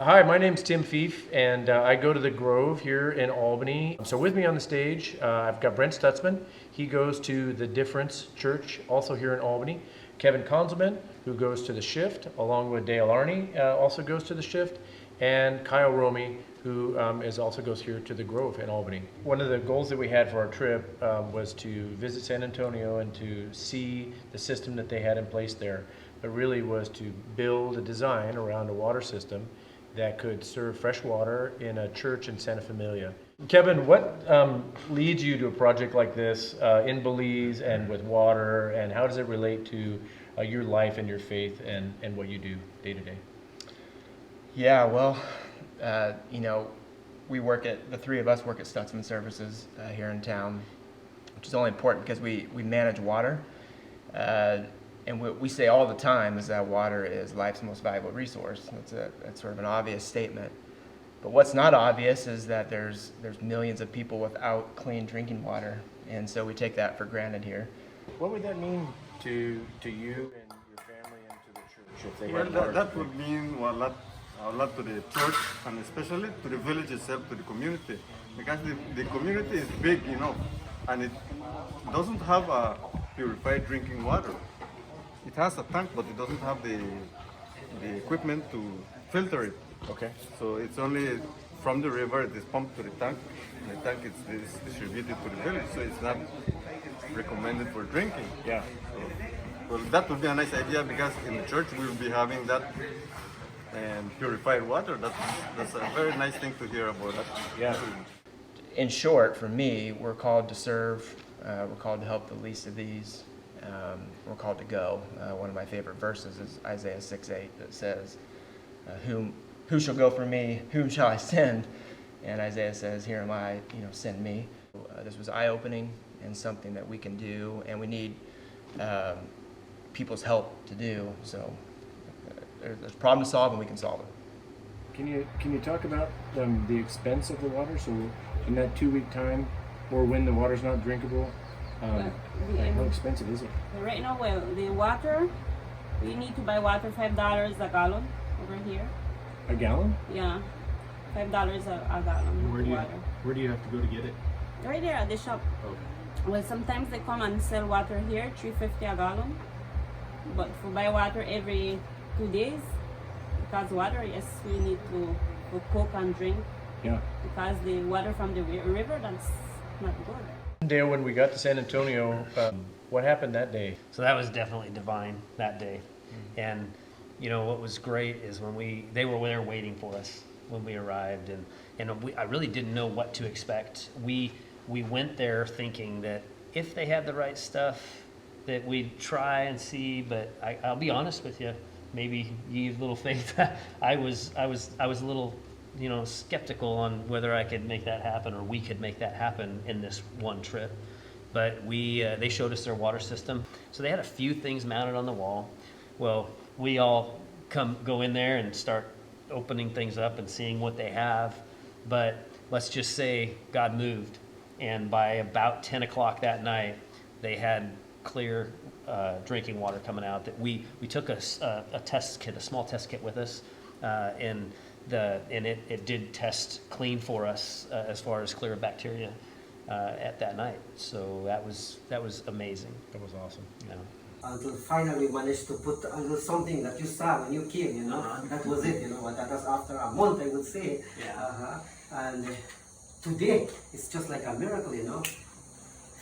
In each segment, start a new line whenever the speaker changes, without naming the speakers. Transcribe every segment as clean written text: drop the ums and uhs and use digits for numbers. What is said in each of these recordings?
Hi, my name's Tim Fief, and I go to the Grove here in Albany. So with me on the stage, I've got Brent Stutzman. He goes to the Difference Church, also here in Albany. Kevin Konzelman, who goes to the Shift, along with Dale Arney, also goes to the Shift. And Kyle Romy, who also goes here to the Grove in Albany. One of the goals that we had for our trip was to visit San Antonio and to see the system that they had in place there. But really was to build a design around a water system that could serve fresh water in a church in Santa Familia. Kevin, what leads you to a project like this in Belize and with water, and how does it relate to your life and your faith and what you do day to day?
Yeah, well, the three of us work at Stutzman Services here in town, which is only important because we manage water. And what we say all the time is that water is life's most valuable resource. That's sort of an obvious statement. But what's not obvious is that there's millions of people without clean drinking water, and so we take that for granted here.
What would that mean to you and your family and to the church if they
Well,
had water?
that would mean a lot to the church, and especially to the village itself, to the community, because the community is big enough, and it doesn't have a purified drinking water. It has a tank, but it doesn't have the equipment to filter it.
Okay.
So it's only from the river, it is pumped to the tank, and the tank is distributed to the village, so it's not recommended for drinking.
Yeah.
Well, that would be a nice idea, because in the church we will be having that and purified water. That's a very nice thing to hear about that.
Yeah.
In short, for me, we're called to serve, we're called to help the least of these. We're called to go. One of my favorite verses is Isaiah 6:8 that says, who shall go for me? Whom shall I send? And Isaiah says, here am I, send me. This was eye-opening and something that we can do, and we need people's help to do. So there's a problem to solve, and we can solve it.
Can you talk about the expense of the water? So in that 2-week time, or when the water's not drinkable, how expensive is it?
Right now, well, the water, we need to buy water $5 a gallon over here.
A gallon?
Yeah, $5 a gallon.
Where do you have to go to get it?
Right there at the shop.
Okay.
Well, sometimes they come and sell water here, $3.50 a gallon. But if we buy water every 2 days, because water, yes, we need to cook and drink.
Yeah.
Because the water from the river, that's not good.
Dale, when we got to San Antonio, what happened that day?
So that was definitely divine that day. And what was great is when they were there waiting for us when we arrived, and I really didn't know what to expect. We went there thinking that if they had the right stuff, that we'd try and see. But I'll be honest with you, maybe you have little faith. I was a little skeptical on whether I could make that happen or we could make that happen in this one trip. But they showed us their water system. So they had a few things mounted on the wall. Well, we all go in there and start opening things up and seeing what they have. But let's just say God moved. And by about 10 o'clock that night, they had clear drinking water coming out. That we took a test kit, a small test kit with us, and it did test clean for us as far as clear bacteria at that night. So that was amazing.
That was awesome.
Until finally managed to put under something that you saw when you came, that was it, that was after a month, I would say.
Yeah.
And today, it's just like a miracle,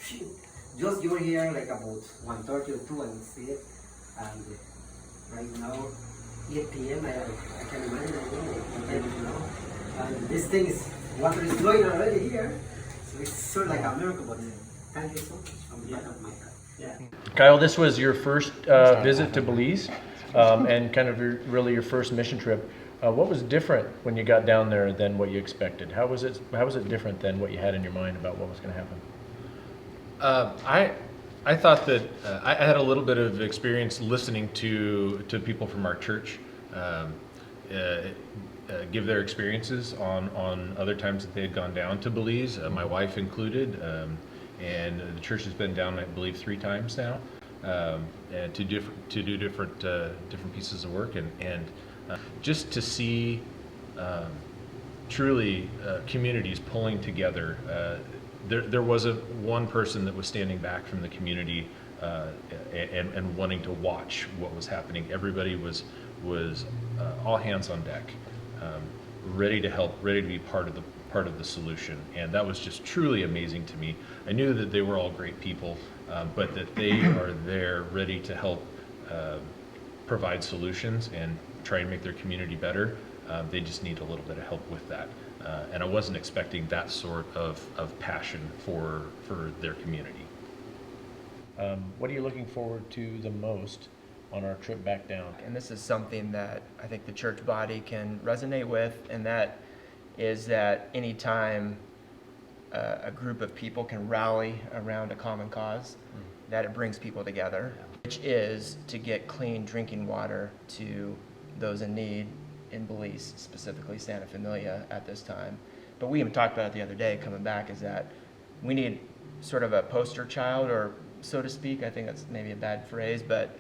Phew. Just you were here like about 1:30 or 2, I would say, and right now, 8 p.m. I can imagine, and this thing water is flowing already here, so it's sort of like a miracle, but thank you so much from the bottom of my heart. Yeah.
Kyle, this was your first visit to Belize, and kind of really your first mission trip. What was different when you got down there than what you expected? How was it different than what you had in your mind about what was going to happen?
I thought that I had a little bit of experience listening to people from our church give their experiences on other times that they had gone down to Belize, my wife included, and the church has been down, I believe, 3 times now, and to do different pieces of work, and just to see truly communities pulling together. There wasn't one person that was standing back from the community and wanting to watch what was happening. Everybody was all hands on deck, ready to help, ready to be part of the solution, and that was just truly amazing to me. I knew that they were all great people, but that they are there ready to help provide solutions and try and make their community better. They just need a little bit of help with that. And I wasn't expecting that sort of passion for their community.
What are you looking forward to the most on our trip back down?
And this is something that I think the church body can resonate with, and that is that anytime a group of people can rally around a common cause, that it brings people together, which is to get clean drinking water to those in need in Belize, specifically Santa Familia at this time. But we even talked about it the other day coming back, is that we need sort of a poster child, or so to speak. I think that's maybe a bad phrase, but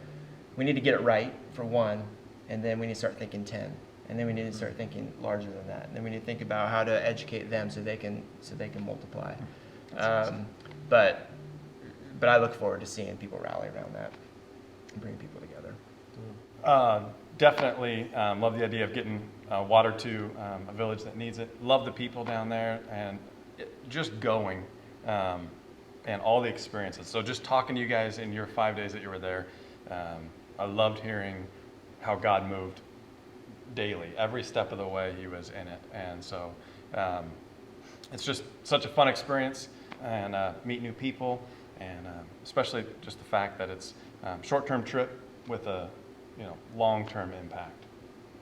we need to get it right for one, and then we need to start thinking 10. And then we need to start thinking larger than that. And then we need to think about how to educate them so they can multiply. But I look forward to seeing people rally around that and bring people together.
Definitely love the idea of getting water to a village that needs it. Love the people down there, and just going and all the experiences. So just talking to you guys in your 5 days that you were there, I loved hearing how God moved daily. Every step of the way he was in it. And so it's just such a fun experience, and meet new people, and especially just the fact that it's short-term trip with a long-term impact.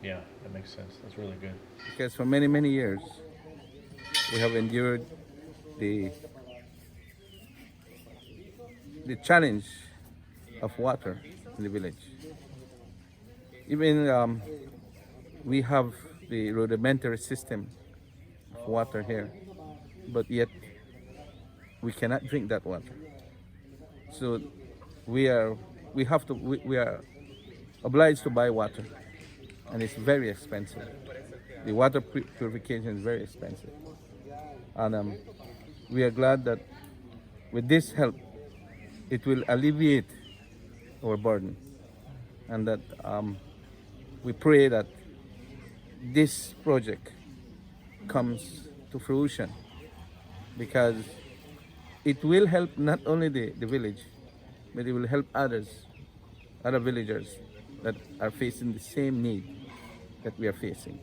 Yeah, that makes sense. That's really good.
Because for many, many years, we have endured the challenge of water in the village. Even we have the rudimentary system of water here, but yet we cannot drink that water. So we are obliged to buy water, and it's very expensive. The water purification is very expensive, and we are glad that with this help, it will alleviate our burden, and that we pray that this project comes to fruition, because it will help not only the village, but it will help other villagers that are facing the same need that we are facing.